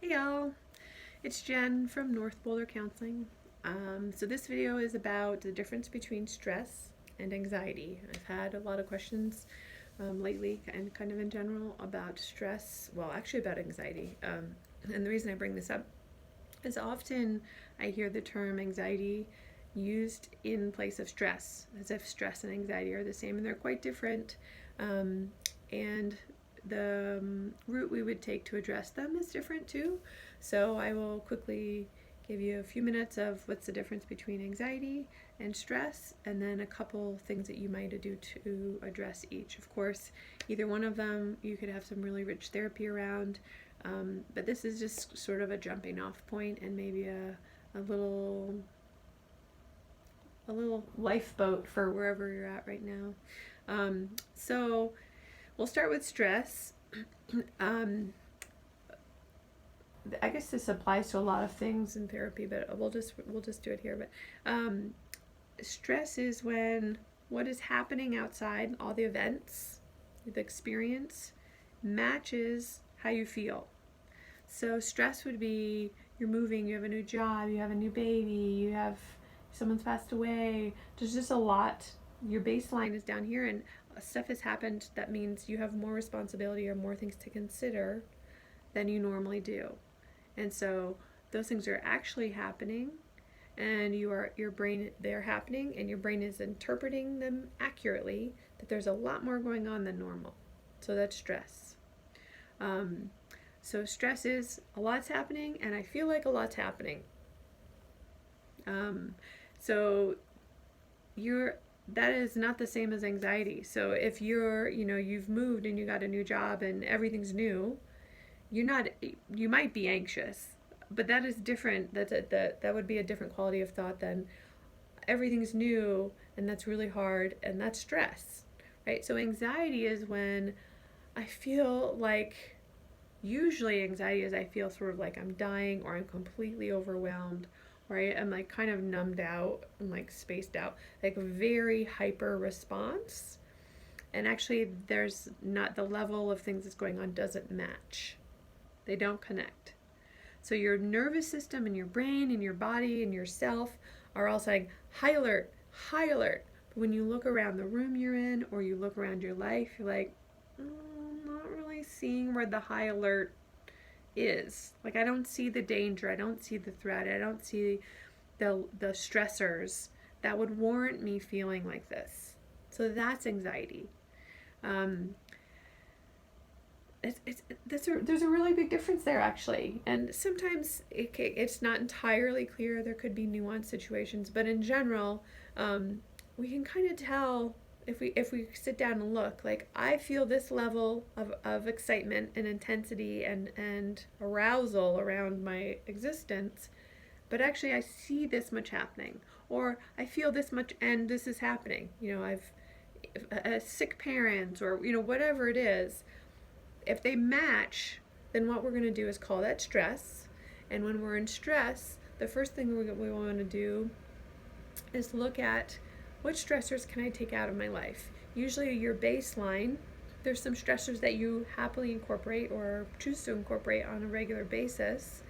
Hey y'all, it's Jen from North Boulder Counseling. So this video is about the difference between stress and anxiety. I've had a lot of questions lately and kind of in general about stress, well actually about anxiety. And the reason I bring this up is often I hear the term anxiety used in place of stress, as if stress and anxiety are the same, and they're quite different. And the route we would take to address them is different too. So I will quickly give you a few minutes of what's the difference between anxiety and stress, and then a couple things that you might do to address each. Of course, either one of them you could have some really rich therapy around, but this is just sort of a jumping off point and maybe a little lifeboat for wherever you're at right now. So we'll start with stress. I guess this applies to a lot of things in therapy, but we'll just do it here. But stress is when what is happening outside, all the events, the experience, matches how you feel. So stress would be you're moving, you have a new job, you have a new baby, you have someone's passed away. There's just a lot. Your baseline is down here, and stuff has happened that means you have more responsibility or more things to consider than you normally do. And so those things are actually happening, and your brain, they're happening, and your brain is interpreting them accurately, that there's a lot more going on than normal. So that's stress. So stress is a lot's happening, and I feel like a lot's happening. So that is not the same as anxiety. So if you've moved and you got a new job and everything's new, you might be anxious, but that is different. That would be a different quality of thought than everything's new and that's really hard, and that's stress, right? So anxiety is when I feel like, usually anxiety is I feel sort of like I'm dying, or I'm completely overwhelmed, or I'm like kind of numbed out and like spaced out, like a very hyper response. And actually there's not, the level of things that's going on doesn't match. They don't connect. So your nervous system and your brain and your body and yourself are all saying, high alert, high alert. But when you look around the room you're in, or you look around your life, you're like, I'm not really seeing where the high alert is. Like, I don't see the danger, I don't see the threat, I don't see the stressors that would warrant me feeling like this. So that's anxiety. There's a really big difference there, actually, and sometimes it's not entirely clear. There could be nuanced situations, but in general, we can kind of tell if we sit down and look. Like, I feel this level of excitement and intensity and arousal around my existence, but actually I see this much happening, or I feel this much and this is happening. I've a sick parent, or whatever it is. If they match, then what we're going to do is call that stress. And when we're in stress, the first thing we want to do is look at what stressors can I take out of my life. Usually your baseline, there's some stressors that you happily incorporate or choose to incorporate on a regular basis.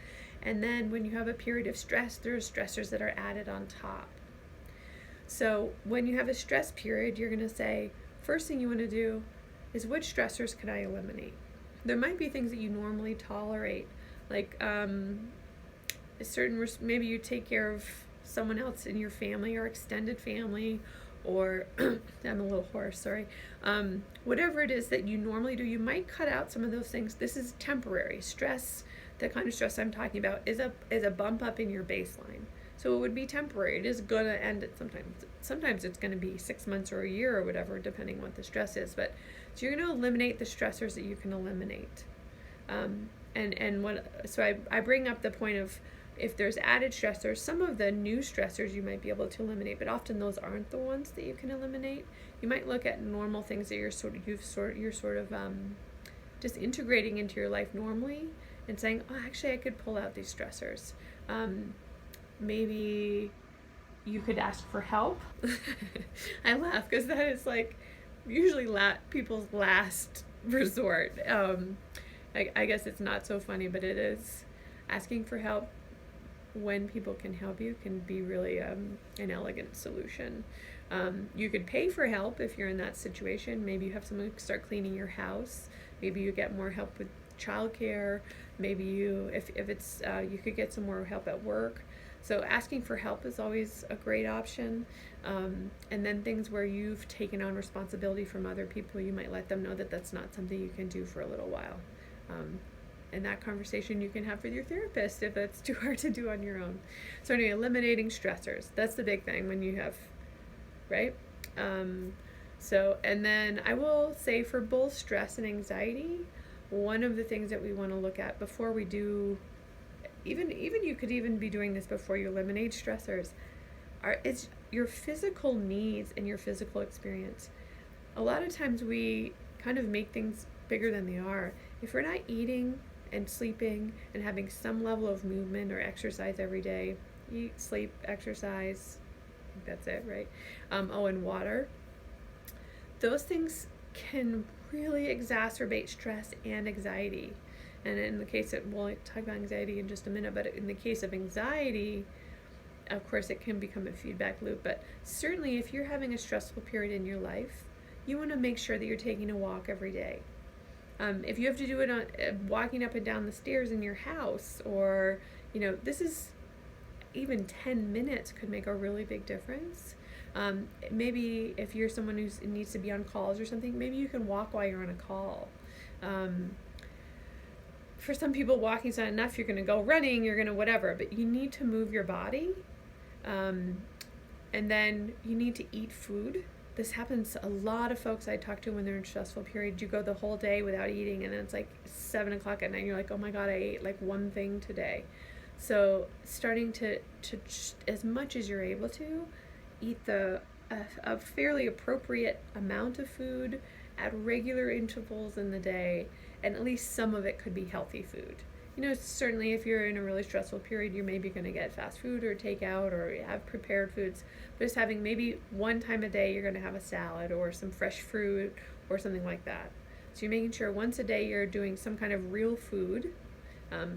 And then when you have a period of stress, there's stressors that are added on top. So when you have a stress period, you're going to say, first thing you want to do is, which stressors can I eliminate? There might be things that you normally tolerate, like maybe you take care of someone else in your family or extended family, or I'm a little hoarse, sorry. Whatever it is that you normally do, you might cut out some of those things. This is temporary stress. The kind of stress I'm talking about is a bump up in your baseline. So it would be temporary. It is going to end at sometimes. Sometimes it's going to be 6 months or a year or whatever, depending what the stress is. But so you're going to eliminate the stressors that you can eliminate. So I bring up the point of, if there's added stressors, some of the new stressors you might be able to eliminate, but often those aren't the ones that you can eliminate. You might look at normal things that you're sort of just integrating into your life normally, and saying, oh, actually I could pull out these stressors. Maybe you could ask for help. I laugh because that is like usually people's last resort. I guess it's not so funny, but it is. Asking for help when people can help you can be really an elegant solution. You could pay for help if you're in that situation. Maybe you have someone start cleaning your house. Maybe you get more help with childcare. Maybe you, if it's, you could get some more help at work. So asking for help is always a great option. And then things where you've taken on responsibility from other people, you might let them know that that's not something you can do for a little while. And that conversation you can have with your therapist if that's too hard to do on your own. So anyway, eliminating stressors. That's the big thing when you have, right? So, and then I will say for both stress and anxiety, one of the things that we want to look at before we do, even you could even be doing this before you eliminate stressors, it's your physical needs and your physical experience. A lot of times we kind of make things bigger than they are. If we're not eating and sleeping and having some level of movement or exercise every day, eat, sleep, exercise, I think that's it, right? And water. Those things can really exacerbate stress and anxiety. And in the case of, we'll talk about anxiety in just a minute, but in the case of anxiety, of course, it can become a feedback loop. But certainly if you're having a stressful period in your life, you want to make sure that you're taking a walk every day. If you have to do it on walking up and down the stairs in your house, or this is even 10 minutes could make a really big difference. Maybe if you're someone who needs to be on calls or something, maybe you can walk while you're on a call. For some people, walking's not enough. You're going to go running, you're going to whatever, but you need to move your body. And then you need to eat food. This happens to a lot of folks I talk to when they're in stressful periods. You go the whole day without eating, and then it's like 7 o'clock at night, and you're like, oh my God, I ate like one thing today. So starting to as much as you're able to, eat a fairly appropriate amount of food at regular intervals in the day, and at least some of it could be healthy food. Certainly if you're in a really stressful period, you're maybe going to get fast food or takeout or have prepared foods. But just having maybe one time a day, you're going to have a salad or some fresh fruit or something like that. So you're making sure once a day you're doing some kind of real food.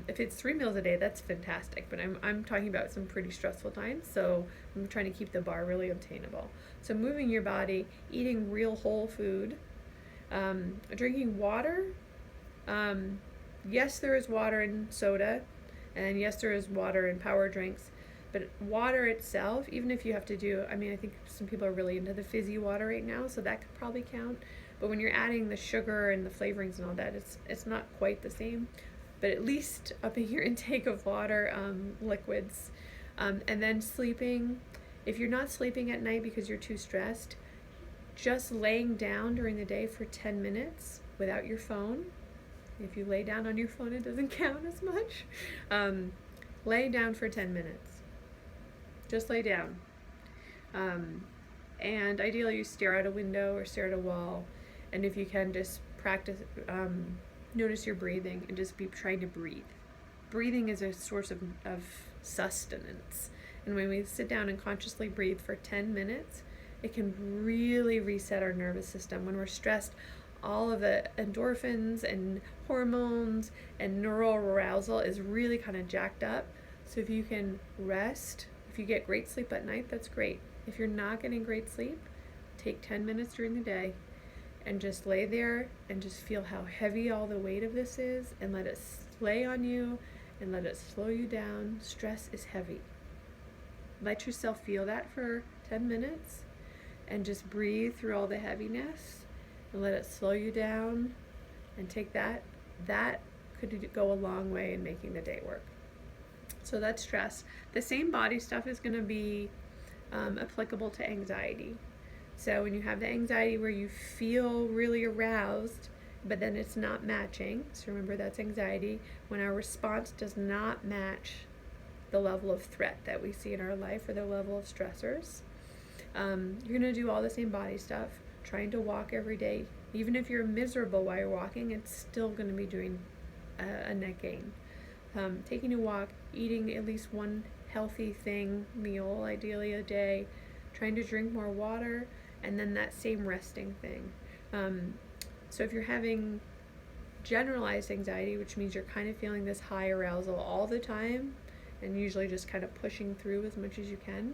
If it's 3 meals a day, that's fantastic. But I'm talking about some pretty stressful times, so I'm trying to keep the bar really obtainable. So moving your body, eating real whole food, drinking water. Yes, there is water in soda, and yes, there is water in power drinks, but water itself, even if you have to do, I think some people are really into the fizzy water right now, so that could probably count. But when you're adding the sugar and the flavorings and all that, it's not quite the same. But at least upping your intake of water, liquids, and then sleeping. If you're not sleeping at night because you're too stressed, just laying down during the day for 10 minutes without your phone. If you lay down on your phone, it doesn't count as much. Lay down for 10 minutes. Just lay down. And ideally you stare out a window or stare at a wall. And if you can, just practice, notice your breathing and just be trying to breathe. Breathing is a source of sustenance. And when we sit down and consciously breathe for 10 minutes, it can really reset our nervous system. When we're stressed, all of the endorphins and hormones and neural arousal is really kind of jacked up. So if you can rest, if you get great sleep at night, that's great. If you're not getting great sleep, take 10 minutes during the day and just lay there and just feel how heavy all the weight of this is, and let it lay on you and let it slow you down. Stress is heavy. Let yourself feel that for 10 minutes and just breathe through all the heaviness. And let it slow you down, and take that. That could go a long way in making the day work. So that's stress. The same body stuff is going to be applicable to anxiety. So when you have the anxiety where you feel really aroused, but then it's not matching, so remember that's anxiety, when our response does not match the level of threat that we see in our life or the level of stressors, you're going to do all the same body stuff. Trying to walk every day. Even if you're miserable while you're walking, it's still going to be doing a net gain. Taking a walk, eating at least one healthy meal, ideally a day, trying to drink more water, and then that same resting thing. So if you're having generalized anxiety, which means you're kind of feeling this high arousal all the time and usually just kind of pushing through as much as you can.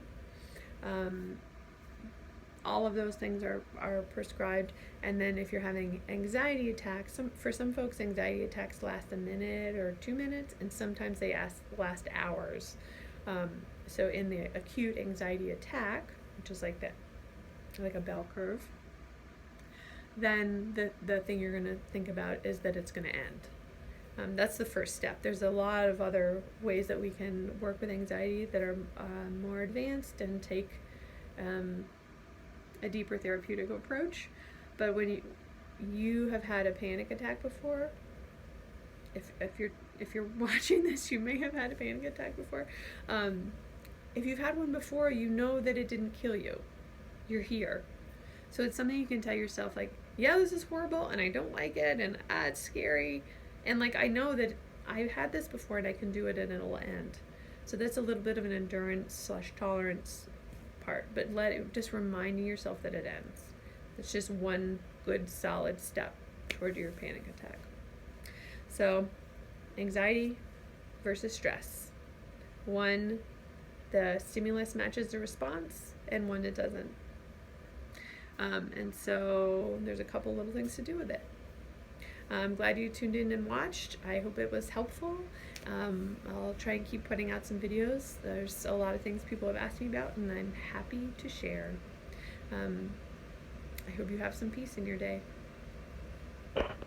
All of those things are prescribed. And then if you're having anxiety attacks, for some folks, anxiety attacks last a minute or 2 minutes, and sometimes they last hours. So in the acute anxiety attack, which is like that, like a bell curve, then the thing you're going to think about is that it's going to end. That's the first step. There's a lot of other ways that we can work with anxiety that are more advanced and take a deeper therapeutic approach. But when you have had a panic attack before, if you're watching this, you may have had a panic attack before. If you've had one before, you know that it didn't kill you. You're here. So it's something you can tell yourself, like, yeah, this is horrible and I don't like it and it's scary. And like, I know that I've had this before and I can do it and it'll end. So that's a little bit of an endurance / tolerance part, but just reminding yourself that it ends. It's just one good solid step toward your panic attack. So anxiety versus stress. One, the stimulus matches the response, and one that doesn't. And so there's a couple little things to do with it. I'm glad you tuned in and watched. I hope it was helpful. I'll try and keep putting out some videos. There's a lot of things people have asked me about, and I'm happy to share. I hope you have some peace in your day.